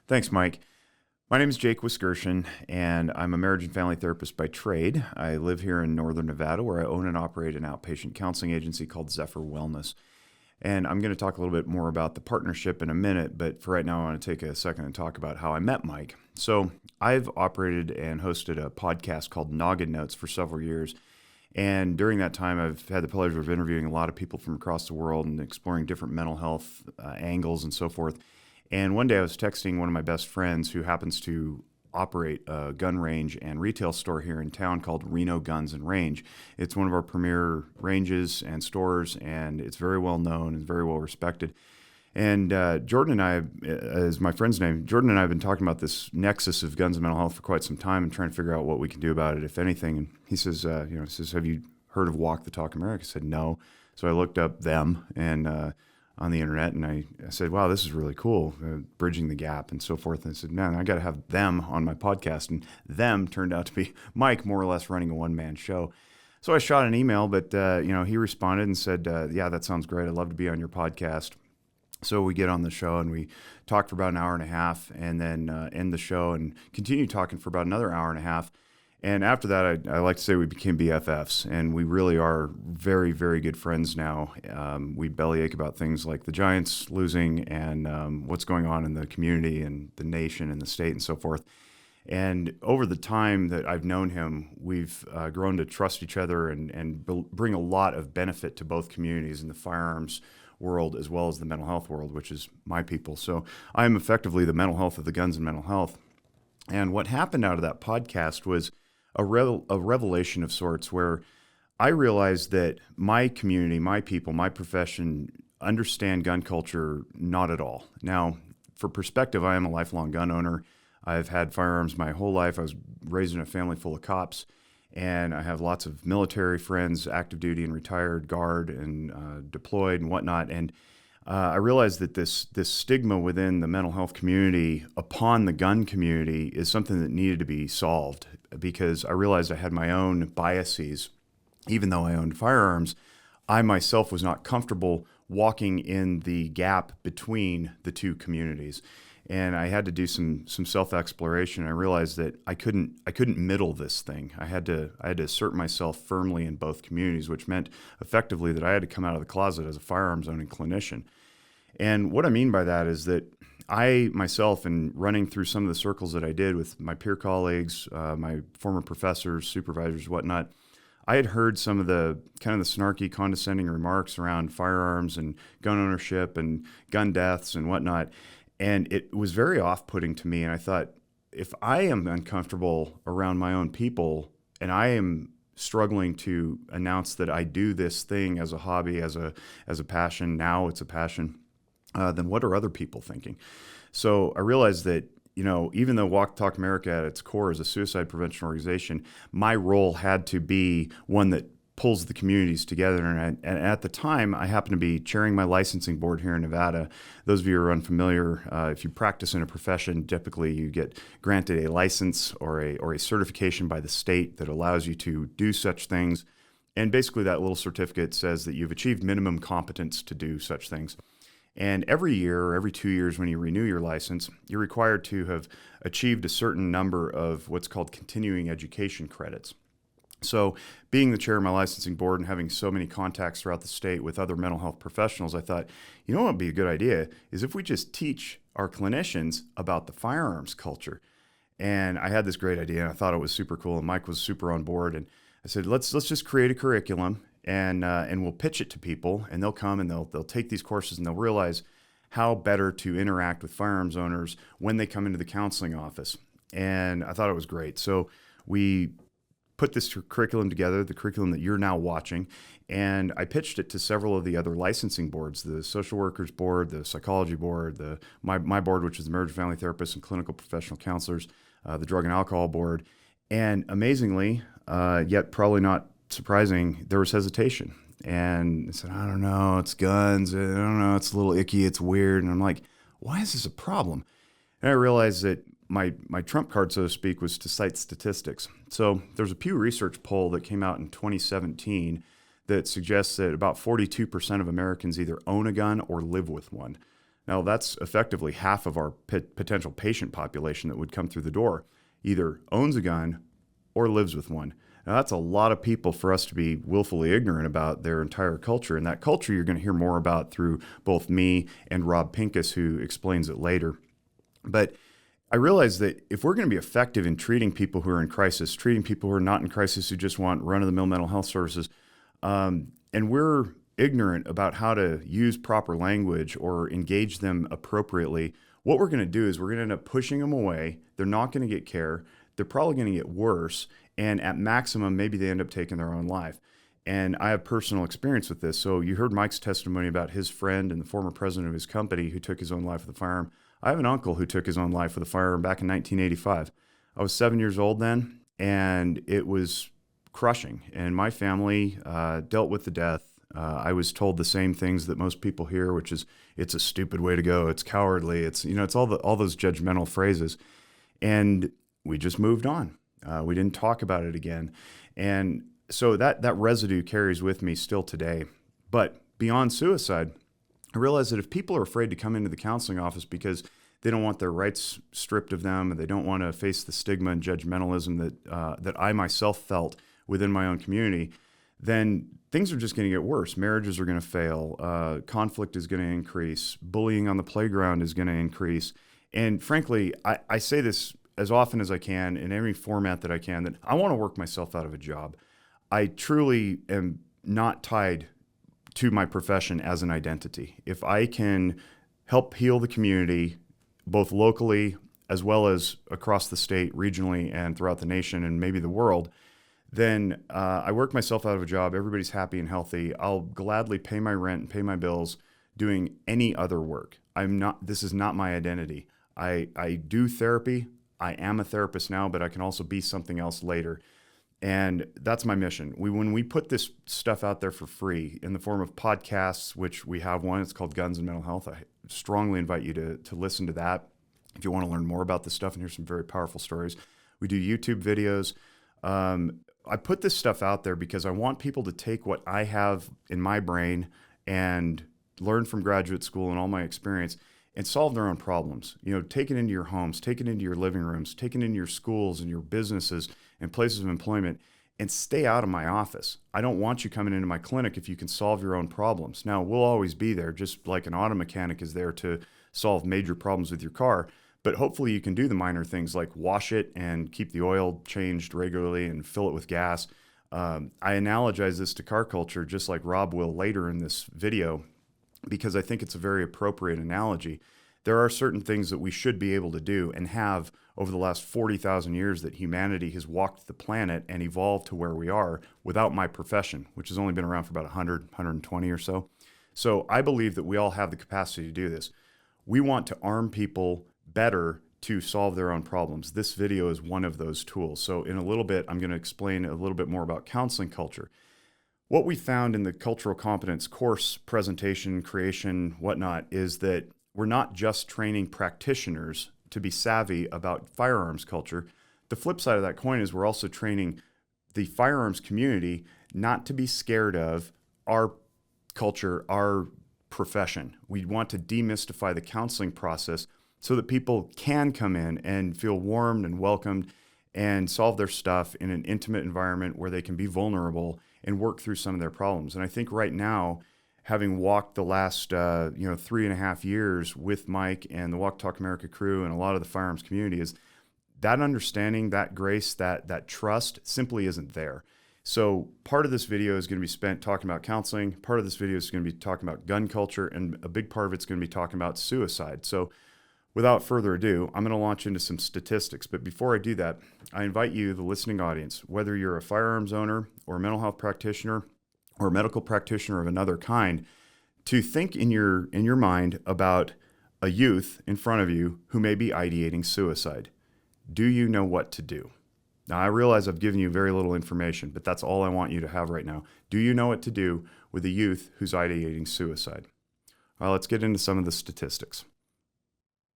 Thanks, Mike. My name is Jake Wiskerchen, and I'm a marriage and family therapist by trade. I live here in northern Nevada, where I own and operate an outpatient counseling agency called Zephyr Wellness. And I'm going to talk a little bit more about the partnership in a minute, but for right now, I want to take a second and talk about how I met Mike. So I've operated and hosted a podcast called Noggin Notes for several years. And during that time, I've had the pleasure of interviewing a lot of people from across the world and exploring different mental health angles and so forth. And one day I was texting one of my best friends who happens to operate a gun range and retail store here in town called Reno Guns and Range. It's one of our premier ranges and stores, and it's very well known and very well respected. And Jordan and I, as my friend's name, Jordan and I have been talking about this nexus of guns and mental health for quite some time and trying to figure out what we can do about it, if anything. And he says, have you heard of Walk the Talk America? I said, no. So I looked up them and on the internet, and I said, wow, this is really cool, bridging the gap and so forth. And I said, man, I got to have them on my podcast. And them turned out to be Mike, more or less running a one-man show. So I shot an email, but he responded and said, yeah, that sounds great. I'd love to be on your podcast. So we get on the show and we talk for about an hour and a half, and then end the show and continue talking for about another hour and a half. And after that, I like to say we became BFFs, and we really are very, very good friends now. We bellyache about things like the Giants losing and what's going on in the community and the nation and the state and so forth. And over the time that I've known him, we've grown to trust each other and bring a lot of benefit to both communities in the firearms world as well as the mental health world, which is my people. So I am effectively the mental health of the guns and mental health. And what happened out of that podcast was a revelation of sorts, where I realized that my community, my people, my profession understand gun culture not at all. Now, for perspective, I am a lifelong gun owner. I've had firearms my whole life. I was raised in a family full of cops, and I have lots of military friends, active duty and retired, guard and deployed and whatnot. And I realized that this stigma within the mental health community upon the gun community is something that needed to be solved, because I realized I had my own biases. Even though I owned firearms, I myself was not comfortable walking in the gap between the two communities. And I had to do some self-exploration. I realized that I couldn't middle this thing. I had to assert myself firmly in both communities, which meant effectively that I had to come out of the closet as a firearms owning clinician. And what I mean by that is that I myself, in running through some of the circles that I did with my peer colleagues, my former professors, supervisors, whatnot, I had heard some of the kind of the snarky, condescending remarks around firearms and gun ownership and gun deaths and whatnot. And it was very off-putting to me. And I thought, if I am uncomfortable around my own people and I am struggling to announce that I do this thing as a hobby, as a passion, now it's a passion, then what are other people thinking? So I realized that, even though Walk Talk America at its core is a suicide prevention organization, my role had to be one that pulls the communities together. And at the time, I happened to be chairing my licensing board here in Nevada. Those of you who are unfamiliar, if you practice in a profession, typically you get granted a license or a certification by the state that allows you to do such things. And basically that little certificate says that you've achieved minimum competence to do such things. And every year or every 2 years when you renew your license, you're required to have achieved a certain number of what's called continuing education credits. So being the chair of my licensing board and having so many contacts throughout the state with other mental health professionals, I thought, what would be a good idea is if we just teach our clinicians about the firearms culture. And I had this great idea, and I thought it was super cool, and Mike was super on board. And I said, let's just create a curriculum, and we'll pitch it to people, and they'll come and they'll take these courses, and they'll realize how better to interact with firearms owners when they come into the counseling office. And I thought it was great. So we put this curriculum together, the curriculum that you're now watching, and I pitched it to several of the other licensing boards, the social workers board, the psychology board, my board, which is the marriage and family therapists and clinical professional counselors, the drug and alcohol board. And amazingly, yet probably not surprising, there was hesitation. And I said, I don't know, it's guns, I don't know, it's a little icky, it's weird. And I'm like, why is this a problem? And I realized that my trump card, so to speak, was to cite statistics. So there's a Pew Research poll that came out in 2017 that suggests that about 42% of Americans either own a gun or live with one. Now, that's effectively half of our potential patient population that would come through the door, either owns a gun or lives with one. Now, that's a lot of people for us to be willfully ignorant about their entire culture. And that culture you're going to hear more about through both me and Rob Pincus, who explains it later. But I realize that if we're going to be effective in treating people who are in crisis, treating people who are not in crisis, who just want run-of-the-mill mental health services, and we're ignorant about how to use proper language or engage them appropriately, what we're going to do is we're going to end up pushing them away. They're not going to get care. They're probably going to get worse. And at maximum, maybe they end up taking their own life. And I have personal experience with this. So you heard Mike's testimony about his friend and the former president of his company who took his own life with a firearm. I have an uncle who took his own life with a firearm back in 1985. I was 7 years old then, and it was crushing. And my family dealt with the death. I was told the same things that most people hear, which is it's a stupid way to go. It's cowardly. It's all those judgmental phrases. And we just moved on. We didn't talk about it again. And so that residue carries with me still today. But beyond suicide, I realize that if people are afraid to come into the counseling office because they don't want their rights stripped of them, and they don't want to face the stigma and judgmentalism that I myself felt within my own community, then things are just going to get worse. Marriages are going to fail. Conflict is going to increase. Bullying on the playground is going to increase. And frankly, I say this as often as I can in every format that I can, that I want to work myself out of a job. I truly am not tied to my profession as an identity. If I can help heal the community, both locally as well as across the state, regionally, and throughout the nation and maybe the world, then I work myself out of a job. Everybody's happy and healthy. I'll gladly pay my rent and pay my bills doing any other work. This is not my identity. I do therapy. I am a therapist now, but I can also be something else later. And that's my mission. When we put this stuff out there for free in the form of podcasts, which we have one, it's called Guns and Mental Health. I strongly invite you to listen to that if you want to learn more about this stuff and hear some very powerful stories. We do YouTube videos. I put this stuff out there because I want people to take what I have in my brain and learn from graduate school and all my experience and solve their own problems. Take it into your homes, take it into your living rooms, take it into your schools and your businesses and places of employment, and stay out of my office. I don't want you coming into my clinic if you can solve your own problems. Now, we'll always be there, just like an auto mechanic is there to solve major problems with your car. But hopefully you can do the minor things like wash it and keep the oil changed regularly and fill it with gas. I analogize this to car culture, just like Rob will later in this video, because I think it's a very appropriate analogy. There are certain things that we should be able to do and have over the last 40,000 years that humanity has walked the planet and evolved to where we are without my profession, which has only been around for about 100, 120 or so. So I believe that we all have the capacity to do this. We want to arm people better to solve their own problems. This video is one of those tools. So in a little bit, I'm going to explain a little bit more about counseling culture. What we found in the cultural competence course presentation, creation, whatnot, is that we're not just training practitioners to be savvy about firearms culture. The flip side of that coin is we're also training the firearms community not to be scared of our culture, our profession. We want to demystify the counseling process so that people can come in and feel warmed and welcomed and solve their stuff in an intimate environment where they can be vulnerable and work through some of their problems. And I think right now, having walked the last 3.5 years with Mike and the Walk Talk America crew and a lot of the firearms community, is that understanding, that grace, that trust simply isn't there. So part of this video is going to be spent talking about counseling. Part of this video is going to be talking about gun culture, and a big part of it's going to be talking about suicide. So without further ado, I'm going to launch into some statistics. But before I do that, I invite you, the listening audience, whether you're a firearms owner or a mental health practitioner or a medical practitioner of another kind, to think in your mind about a youth in front of you who may be ideating suicide. Do you know what to do? Now, I realize I've given you very little information, but that's all I want you to have right now. Do you know what to do with a youth who's ideating suicide? Well, let's get into some of the statistics.